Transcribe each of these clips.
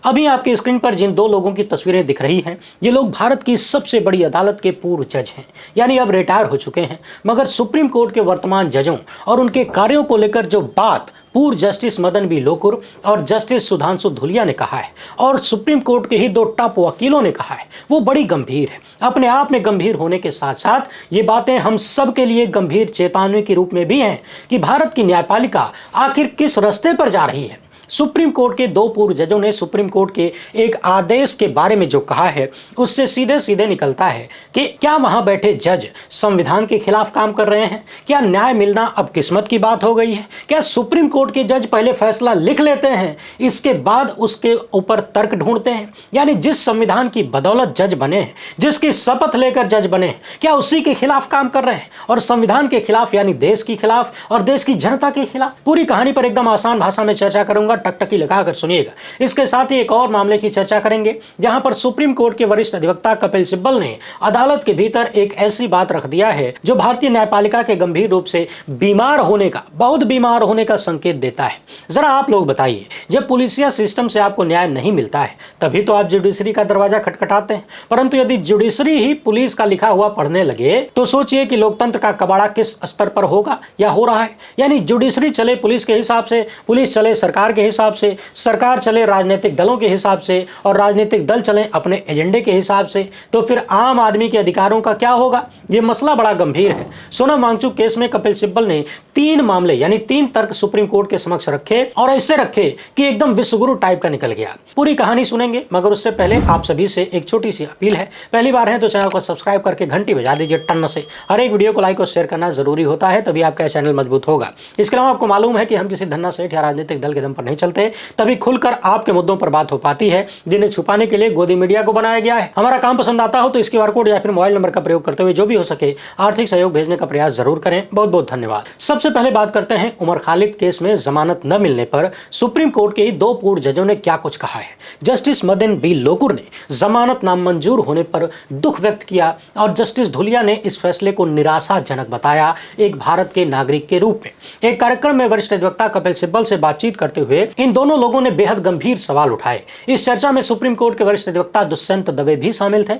अभी आपके स्क्रीन पर जिन दो लोगों की तस्वीरें दिख रही हैं, ये लोग भारत की सबसे बड़ी अदालत के पूर्व जज हैं, यानी अब रिटायर हो चुके हैं। मगर सुप्रीम कोर्ट के वर्तमान जजों और उनके कार्यों को लेकर जो बात पूर्व जस्टिस मदन बी लोकुर और जस्टिस सुधांशु धूलिया ने कहा है और सुप्रीम कोर्ट के ही दो टॉप वकीलों ने कहा है, वो बड़ी गंभीर है। अपने आप में गंभीर होने के साथ साथ ये बातें हम सब के लिए गंभीर चेतावनी के रूप में भी हैं कि भारत की न्यायपालिका आखिर किस रास्ते पर जा रही है। सुप्रीम कोर्ट के दो पूर्व जजों ने सुप्रीम कोर्ट के एक आदेश के बारे में जो कहा है, उससे सीधे सीधे निकलता है कि क्या वहां बैठे जज संविधान के खिलाफ काम कर रहे हैं? क्या न्याय मिलना अब किस्मत की बात हो गई है? क्या सुप्रीम कोर्ट के जज पहले फैसला लिख लेते हैं, इसके बाद उसके ऊपर तर्क ढूंढते हैं? यानी जिस संविधान की बदौलत जज बने हैं, जिसकी शपथ लेकर जज बने हैं, क्या उसी के खिलाफ काम कर रहे हैं? और संविधान के खिलाफ यानी देश के खिलाफ और देश की जनता के खिलाफ? पूरी कहानी पर एकदम आसान भाषा में चर्चा करूंगा, टकटकी लगाकर सुनिएगा। इसके साथ ही एक और मामले की चर्चा करेंगे जहां पर सुप्रीम कोर्ट के वरिष्ठ अधिवक्ता कपिल सिब्बल ने अदालत के भीतर एक ऐसी बात रख दिया है जो भारतीय न्यायपालिका के गंभीर रूप से बहुत बीमार होने का संकेत देता है। जरा आप लोग बताइए, जब पुलिसिया सिस्टम से आपको न्याय नहीं मिलता है तभी तो आप जुडिशरी का दरवाजा खटखटाते हैं, परंतु यदि जुडिशरी ही पुलिस का लिखा हुआ पढ़ने लगे तो सोचिए कि लोकतंत्र का कबाड़ा किस स्तर पर होगा या हो रहा है। यानी जुडिशरी चले पुलिस के हिसाब से, पुलिस चले सरकार के हिसाब से, सरकार चले राजनीतिक दलों के हिसाब से और राजनीतिक दल चले अपने एजेंडे के हिसाब से, तो फिर आम आदमी के अधिकारों का क्या होगा? यह मसला बड़ा गंभीर है। सोनम वांगचुक केस में कपिल सिब्बल ने 3 मामले यानी 3 तर्क सुप्रीम कोर्ट के समक्ष रखे और ऐसे रखे कि एकदम विश्वगुरु टाइप का निकल गया। पूरी कहानी सुनेंगे, मगर उससे पहले आप सभी से एक छोटी सी अपील है। पहली बार है तो चैनल को सब्सक्राइब करके घंटी बजा दीजिए टन से। हर एक वीडियो को लाइक और शेयर करना जरूरी होता है, तभी आपका चैनल मजबूत होगा। इसके अलावा आपको मालूम है कि हम किसी धन्ना सेठ या राजनीतिक दल के दम पर नहीं चलते, तभी खुलकर आपके मुद्दों पर बात हो पाती है जिन्हें छुपाने के लिए गोदी मीडिया को बनाया गया है। हमारा काम पसंद आता हो तो इस QR कोड या फिर मोबाइल नंबर का प्रयोग करते हुए जो भी हो सके आर्थिक सहयोग भेजने का प्रयास जरूर करें। बहुत बहुत धन्यवाद। सबसे पहले बात करते हैं उमर खालिद केस में जमानत न मिलने पर सुप्रीम कोर्ट के 2 पूर्व जजों ने क्या कुछ कहा है। जस्टिस मदन बी लोकुर ने जमानत नामंजूर होने पर दुख व्यक्त किया और जस्टिस धूलिया ने इस फैसले को निराशाजनक बताया एक भारत के नागरिक के रूप में। एक कार्यक्रम में वरिष्ठ अधिवक्ता कपिल सिब्बल से बातचीत करते हुए इन दोनों लोगों ने बेहद गंभीर सवाल उठाए। इस चर्चा में सुप्रीम कोर्ट के वरिष्ठ अधिवक्ता दुष्यंत दवे भी शामिल थे।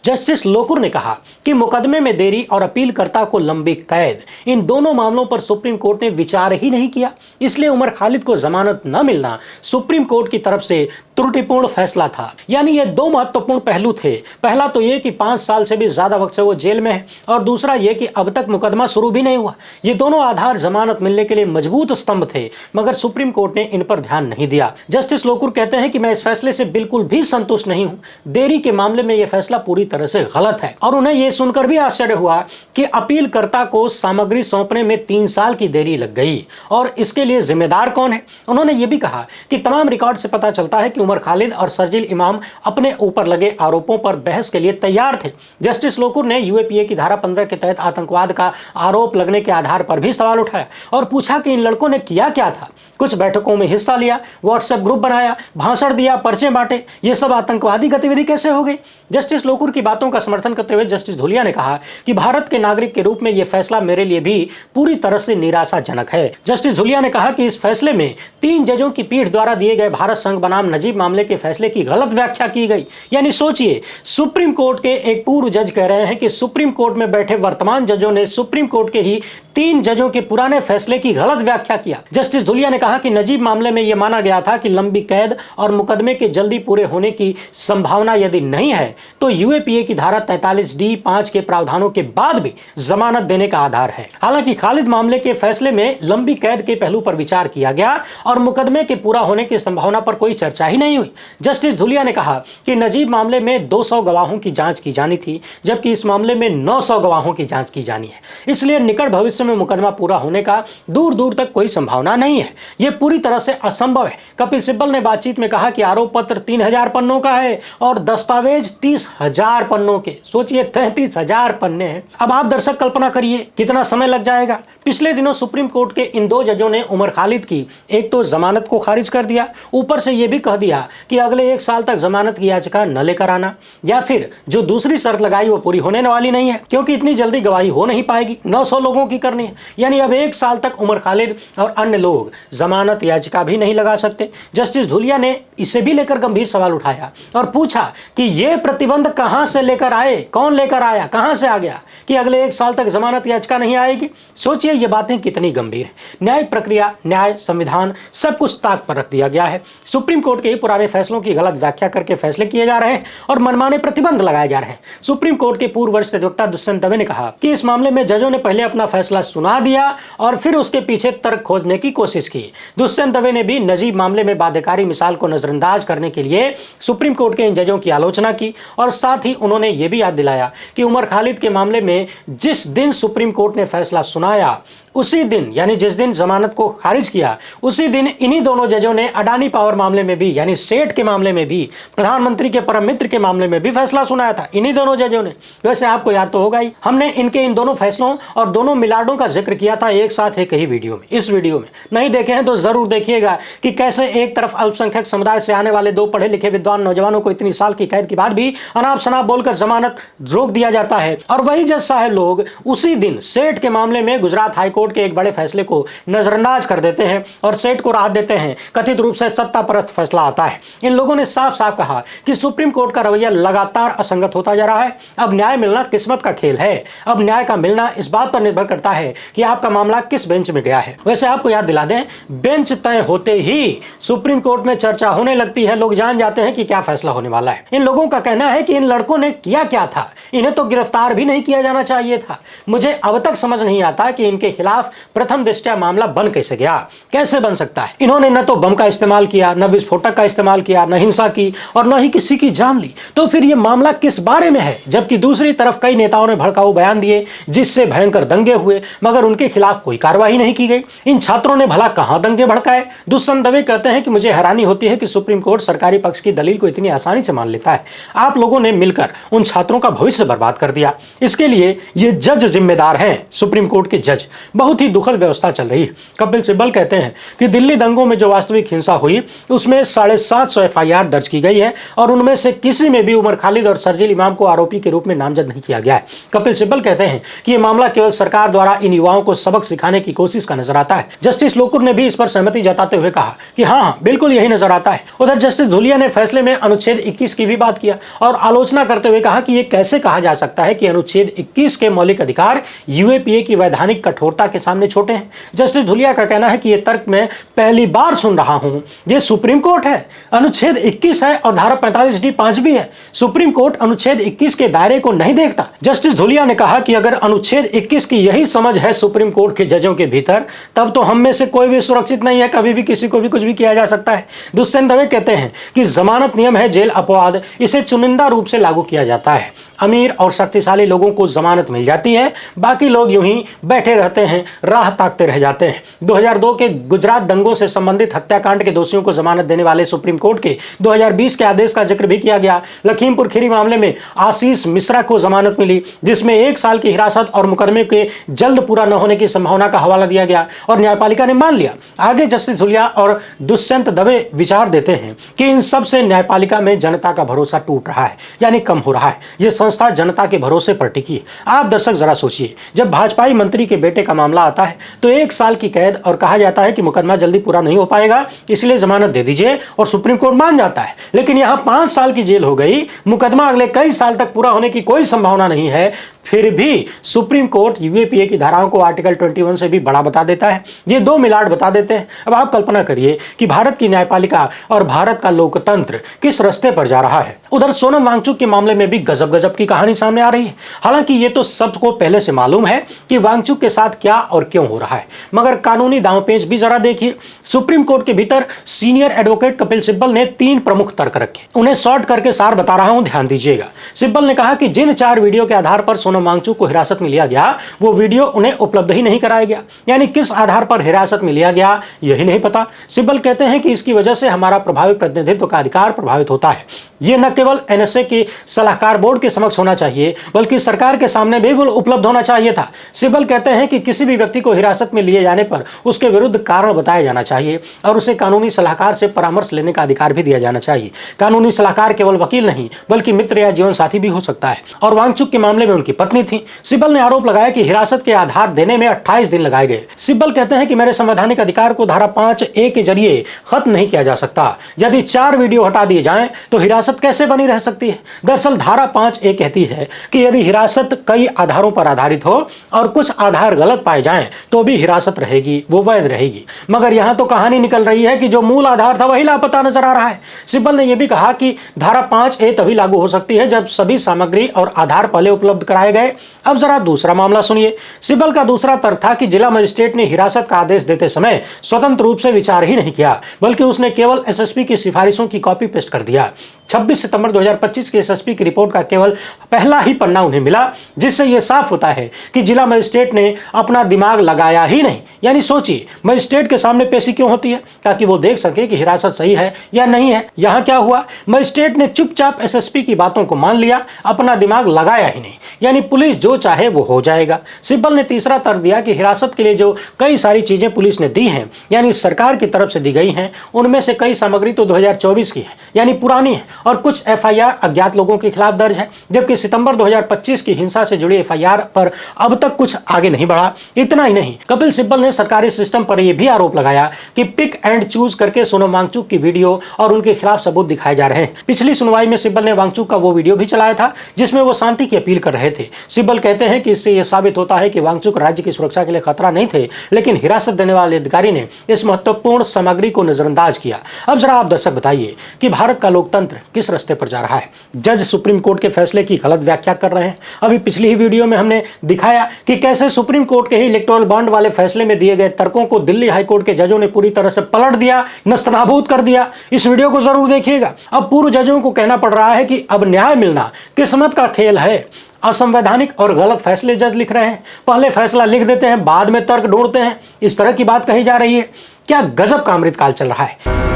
जस्टिस लोकुर ने कहा कि मुकदमे में देरी और अपीलकर्ता को लंबी कैद, इन दोनों मामलों पर सुप्रीम कोर्ट ने विचार ही नहीं किया, इसलिए उमर खालिद को जमानत न मिलना सुप्रीम कोर्ट की तरफ से त्रुटिपूर्ण फैसला था। यानी ये 2 महत्वपूर्ण पहलू थे। पहला तो ये कि 5 साल से भी ज्यादा वक्त से वो जेल में है और दूसरा ये कि अब तक मुकदमा शुरू भी नहीं हुआ। ये दोनों आधार जमानत मिलने के लिए मजबूत स्तंभ थे, मगर सुप्रीम कोर्ट ने इन पर ध्यान नहीं दिया। जस्टिस लोकुर कहते हैं कि मैं इस फैसले से बिल्कुल भी संतुष्ट नहीं हूं। देरी के मामले में यह फैसला पूरी तरह से गलत है और उन्हें यह सुनकर भी आश्चर्य हुआ कि अपीलकर्ता को सामग्री सौंपने में 3 साल की देरी लग गई और इसके लिए जिम्मेदार कौन है। उन्होंने यह भी कहा कि तमाम रिकॉर्ड से पता चलता है कि उमर खालिद और शर्जील इमाम अपने ऊपर लगे आरोपों पर बहस के लिए तैयार थे। जस्टिस लोकुर ने UAPA की धारा 15 के तहत आतंकवाद का आरोप लगने के आधार पर भी सवाल उठाया और पूछा कि इन लड़कों ने किया क्या था। कुछ बैठकों में हिस्सा लिया, व्हाट्सएप ग्रुप बनाया, भाषण दिया, पर्चे बांटे, ये सब आतंकवादी गतिविधि कैसे हो गई? जस्टिस लोकुर की बातों का समर्थन करते हुए जस्टिस धूलिया ने कहा कि भारत के नागरिक के रूप में यह फैसला मेरे लिए भी पूरी तरह से निराशाजनक है। जस्टिस धूलिया ने कहा कि इस फैसले में 3 जजों की पीठ द्वारा दिए गए भारत संघ बनाम नजीब मामले के फैसले की गलत व्याख्या की गई। यानी सोचिए, सुप्रीम कोर्ट के एक पूर्व जज कह रहे हैं कि सुप्रीम कोर्ट में बैठे वर्तमान जजों ने सुप्रीम कोर्ट के ही 3 जजों के पुराने फैसले की गलत व्याख्या किया। जस्टिस धूलिया ने कहा कि नजीब मामले में यह माना गया था कि लंबी कैद और मुकदमे के जल्दी पूरे होने की संभावना यदि नहीं है तो UAPA की धारा 43D(5) के प्रावधानों के बाद भी जमानत देने का आधार है। हालांकि खालिद मामले के फैसले में लंबी कैद के पहलू पर विचार किया गया और मुकदमे के पूरा होने की संभावना पर कोई चर्चा ही नहीं हुई। जस्टिस धूलिया ने कहा कि नजीब मामले में 200 गवाहों की जांच की जानी थी, जबकि इस मामले में 900 गवाहों की जांच की जानी है। इसलिए निकट भविष्य में मुकदमा पूरा होने का दूर दूर तक कोई संभावना नहीं है। यह पूरी तरह से असंभव है। कपिल सिब्बल ने बातचीत में कहा कि आरोप पत्र 3000 पन्नों का है और दस्तावेज 30,000 पन्नों के। सोचिए, 33,000 पन्ने हैं। अब आप दर्शक कल्पना करिए कितना समय लग जाएगा। पिछले दिनों सुप्रीम कोर्ट के इन दो जजों ने उमर खालिद की एक तो जमानत को खारिज कर दिया, ऊपर से यह भी कह दिया कि अगले 1 साल तक जमानत की याचिका न लेकर आना, या फिर जो दूसरी शर्त लगाई वो पूरी होने वाली नहीं है क्योंकि इतनी जल्दी गवाही हो नहीं पाएगी, 900 लोगों की करनी है। यानी अब 1 साल तक उमर खालिद और अन्य लोग जमानत याचिका भी नहीं लगा सकते। जस्टिस धुलिया ने इसे भी लेकर गंभीर सवाल उठाया और पूछा कि यह प्रतिबंध कहां से लेकर आए, कौन लेकर आया, कहां से आ गया कि अगले 1 साल तक जमानत याचिका नहीं आएगी। सोचिए ये बातें कितनी गंभीर है। न्यायिक प्रक्रिया, न्याय, संविधान सब कुछ ताक पर रख दिया गया है। सुप्रीम कोर्ट के पुराने फैसलों की गलत व्याख्या करके फैसले किए जा रहे हैं और मनमाने प्रतिबंध लगाए जा रहे हैं। सुप्रीम कोर्ट के पूर्व वरिष्ठ अधिवक्ता दुष्यंत दवे ने कहा कि इस मामले में जजों ने पहले अपना फैसला सुना दिया और फिर उसके पीछे तर्क खोजने की कोशिश की। दुष्यंत दवे ने भी नजीब मामले में बाध्यकारी मिसाल को नजरअंदाज करने के लिए सुप्रीम कोर्ट के इन जजों की आलोचना की और साथ ही उन्होंने यह भी याद दिलाया कि उमर खालिद के मामले में जिस दिन सुप्रीम कोर्ट ने फैसला सुनाया उसी दिन, यानी जिस दिन जमानत को खारिज किया उसी दिन इन्हीं दोनों जजों ने अडानी पावर मामले में भी, यानी सेठ के मामले में भी, प्रधानमंत्री के परम मित्र के मामले में भी फैसला सुनाया था, इन्हीं दोनों जजों ने। वैसे आपको याद तो होगा ही, हमने इनके इन दोनों फैसलों और दोनों मिलार्डों का जिक्र किया था एक साथ एक ही वीडियो में। इस वीडियो में नहीं देखे हैं तो जरूर देखिएगा कि कैसे एक तरफ अल्पसंख्यक समुदाय से आने वाले 2 पढ़े लिखे विद्वान नौजवानों को इतनी साल की कैद के बाद भी अनाप शनाप बोलकर जमानत रोक दिया जाता है, और वही जज साहब लोग उसी दिन सेठ के मामले में गुजरात हाईकोर्ट के एक बड़े फैसले को नजरअंदाज कर देते हैं और सेठ को राहत देते हैं। कथित रूप से सत्तापरस्त फैसला आता है। इन लोगों ने साफ साफ कहा कि सुप्रीम कोर्ट का रवैया लगातार असंगत होता जा रहा है। अब न्याय मिलना किस्मत का खेल है। अब न्याय का मिलना इस बात पर निर्भर करता है कि आपका मामला किस बेंच में गया है। वैसे आपको याद दिला दें, बेंच तय होते ही सुप्रीम कोर्ट में चर्चा होने लगती है, लोग जान जाते हैं कि क्या फैसला होने वाला है। इन लोगों का कहना है कि इन लड़कों ने किया क्या था, इन्हें तो गिरफ्तार भी नहीं किया जाना चाहिए था। मुझे अब तक समझ नहीं आता कि इनके खिलाफ प्रथम दृष्टया मामला बन कैसे गया, कैसे बन सकता है। इन्होंने न तो बम का इस्तेमाल किया, न विस्फोटक का इस्तेमाल किया, न हिंसा की और न ही किसी की जान ली, तो फिर यह मामला किस बारे में है। जबकि दूसरी तरफ कई नेताओं ने भड़काऊ बयान दिए जिससे भयंकर दंगे हुए, मगर उनके खिलाफ कोई कार्रवाई नहीं की गई। इन छात्रों ने भला कहां दंगे भड़काए। दुष्यंत दवे कहते हैं कि मुझे हैरानी होती है कि सुप्रीम कोर्ट सरकारी पक्ष की दलील को इतनी आसानी से मान लेता है। आप लोगों ने मिलकर उन छात्रों का भविष्य बर्बाद कर दिया। इसके लिए ये जज जिम्मेदार हैं, सुप्रीम कोर्ट के जज। बहुत ही दुखद व्यवस्था चल रही है। कपिल सिब्बल कहते हैं कि दिल्ली दंगों में जो वास्तविक हिंसा हुई उसमें 750 एफआईआर दर्ज की गई है और उनमें से किसी में भी उमर खालिद और शर्जील इमाम को आरोपी के रूप में नामजद नहीं किया गया है। कपिल सिब्बल कहते हैं कि यह मामला केवल सरकार द्वारा इन युवाओं को सबक सिखाने की कोशिश का नजर आता है। जस्टिस लोकुर ने भी इस पर सहमति जताते हुए कहा कि हाँ, बिल्कुल यही नजर आता है। उधर जस्टिस धुलिया ने फैसले में अनुच्छेद 21 की भी बात किया और आलोचना करते हुए कहा कि यह कैसे कहा जा सकता है कि अनुच्छेद 21 के मौलिक अधिकार यूएपीए की वैधानिक कठोरता के सामने छोटे हैं। जस्टिस धुलिया का कहना है कि यह तर्क मैं पहली बार सुन रहा हूं। यह सुप्रीम कोर्ट है, अनुच्छेद 21 है और धारा 45D5 भी है। सुप्रीम कोर्ट अनुच्छेद 21 के दायरे को नहीं देखता। जस्टिस धुलिया ने कहा कि अगर अनुच्छेद 21 की यही समझ है सुप्रीम कोर्ट के जजों के भीतर, तब तो हम में से कोई भी सुरक्षित नहीं है, कभी भी किसी को भी कुछ भी किया जा सकता है। दुष्यंत दवे कहते हैं कि जमानत नियम है जेल अपवाद, इसे चुनिंदा रूप से लागू किया जाता है। अमीर और शक्तिशाली लोगों को जमानत मिल जाती है, बाकी लोग यूं ही बैठे रहते हैं, राह ताकते रह जाते हैं। 2002 के गुजरात दंगों से संबंधित हत्याकांड के दोषियों को जमानत देने वाले सुप्रीम कोर्ट के 2020 के आदेश का जिक्र भी किया गया। लखीमपुर खीरी मामले में आशीष मिश्रा को जमानत मिली, जिसमें 1 साल की हिरासत और मुकदमे के जल्द पूरा न होने की संभावना का हवाला दिया गया और न्यायपालिका ने मान लिया। आगे जस्टिस धुलिया और दुष्यंत दवे विचार देते हैं कि इन सब से न्यायपालिका में जनता का भरोसा टूट रहा है, यानी कम हो रहा है। यह संस्था जनता के भरोसे पर टिकी है। आप दर्शक जरा सोचिए, जब भाजपाई मंत्री के बेटे का मामला आता है तो 1 साल की कैद और कहा जाता है कि मुकदमा जल्दी पूरा नहीं हो पाएगा, इसलिए जमानत दे दीजिए, और सुप्रीम कोर्ट मान जाता है। लेकिन यहां 5 साल की जेल हो गई, मुकदमा अगले कई साल तक पूरा होने की कोई संभावना नहीं है, फिर भी सुप्रीम कोर्ट यूएपीए की धाराओं को आर्टिकल 21 से भी बड़ा बता देता है। ये 2 मिलाट बता देते हैं। अब आप कल्पना करिए कि भारत की न्यायपालिका और भारत का लोकतंत्र किस रास्ते पर जा रहा है। उधर सोनम वांगचुक के मामले में भी गजब गजब की कहानी सामने आ रही है। हालांकि ये तो सबको पहले से मालूम है कि वांगचुक के साथ क्या और क्यों हो रहा है, मगर कानूनी दांवपेच भी जरा देखिए। सुप्रीम कोर्ट के भीतर सीनियर एडवोकेट कपिल सिब्बल ने 3 प्रमुख तर्क रखे, उन्हें शॉर्ट करके सार बता रहा हूं, ध्यान दीजिएगा। सिब्बल ने कहा कि जिन 4 वीडियो के आधार पर सोनम वांगचुक को हिरासत में लिया गया वो वीडियो उन्हें उपलब्ध ही नहीं कराया गया। यानी किस आधार पर हिरासत में लिया गया यही नहीं पता। सिब्बल कहते हैं कि इसकी वजह से हमारा प्रभावी प्रतिनिधित्व का अधिकार प्रभावित होता है। ये न केवल एनएसए की सलाहकार बोर्ड के समक्ष होना चाहिए बल्कि सरकार के सामने भी उपलब्ध होना चाहिए था। सिब्बल कहते हैं कि किसी भी व्यक्ति को हिरासत में लिए जाने पर उसके विरुद्ध कारण बताया जाना चाहिए और उसे कानूनी सलाहकार से परामर्श लेने का अधिकार भी दिया जाना चाहिए। कानूनी सलाहकार केवल वकील नहीं बल्कि मित्र या जीवन साथी भी हो सकता है और वांगचुक के मामले में उनकी पत्नी थी। सिब्बल ने आरोप लगाया कि हिरासत के आधार देने में 28 दिन लगाए गए। सिब्बल कहते हैं कि मेरे संवैधानिक अधिकार को धारा 5A के जरिए खत्म नहीं किया जा सकता। यदि 4 वीडियो हटा दिए जाएं तो हिरासत कैसे बनी रह सकती है। दरअसल धारा 5A कहती है कि यदि हिरासत कई आधारों पर आधारित हो और कुछ आधार गलत पाए जाएं तो भी हिरासत रहेगी, वो वैध रहेगी। मगर यहां तो कहानी निकल रही है कि जो मूल आधार था वही लापता नजर आ रहा है। सिब्बल ने यह भी कहा कि धारा 5A तभी लागू हो सकती है जब सभी सामग्री और आधार पहले उपलब्ध कराए गए। अब जरा दूसरा मामला सुनिए। सिब्बल का दूसरा तर्क था कि जिला मजिस्ट्रेट ने हिरासत का आदेश देते समय स्वतंत्र रूप से विचार ही नहीं किया बल्कि उसने केवल एसएसपी की सिफारिशों की कॉपी पेस्ट कर दिया। 26 सितंबर 2025 की एसएसपी की रिपोर्ट का केवल पहला ही पन्ना उन्हें मिला, जिससे यह साफ होता है कि जिला मजिस्ट्रेट ने अपना दिमाग लगाया ही नहीं। यानी सोचिए, मजिस्ट्रेट के सामने पेशी क्यों होती है? ताकि वो देख सके कि हिरासत सही है या नहीं है। यहां क्या हुआ, मजिस्ट्रेट ने चुपचाप एसएसपी की बातों को मान लिया, अपना दिमाग लगाया ही नहीं। यानी पुलिस जो चाहे वो हो जाएगा। सिब्बल ने तीसरा तर्क दिया कि हिरासत के लिए जो कई सारी चीजें पुलिस ने दी हैं, यानी सरकार की तरफ से दी गई हैं, उनमें से कई सामग्री तो 2024 की है, यानी पुरानी है, और कुछ एफआईआर अज्ञात लोगों के खिलाफ दर्ज है, जबकि सितंबर 2025 की हिंसा से जुड़ी एफआईआर पर अब तक कुछ आगे नहीं बढ़ा। इतना ही नहीं, कपिल सिब्बल ने सरकारी सिस्टम पर यह भी आरोप लगाया कि पिक एंड चूज करके सोनम वांगचुक की वीडियो और उनके खिलाफ सबूत दिखाए जा रहे हैं। पिछली सुनवाई में सिब्बल ने वांगचुक का वो वीडियो भी चलाया था जिसमें वो शांति की अपील कर रहे थे। सिब्बल कहते हैं कि इससे यह साबित होता है कि वांगचुक राज्य की सुरक्षा के लिए खतरा नहीं थे, लेकिन हिरासत देने वाले अधिकारी ने इस महत्वपूर्ण सामग्री को नजरअंदाज किया। अब जरा आप दर्शक बताइए कि भारत का लोकतंत्र किस रास्ते पर जा रहा है। जज सुप्रीम कोर्ट के फैसले की गलत व्याख्या कर रहे हैं। अभी पिछली ही वीडियो में हमने दिखाया कि कैसे सुप्रीम कोर्ट के ही इलेक्टोरल बॉन्ड वाले फैसले में दिए गए तर्कों को दिल्ली हाईकोर्ट के जजों ने पूरी तरह से पलट दिया, नस्तनाबूद कर दिया। इस वीडियो को जरूर देखिएगा। अब पूर्व जजों को कहना पड़ रहा है कि अब न्याय मिलना किस्मत का खेल है। असंवैधानिक और गलत फैसले जज लिख रहे हैं, पहले फैसला लिख देते हैं, बाद में तर्क ढूंढते हैं। इस तरह की बात कही जा रही है। क्या गजब का अमृतकाल चल रहा है।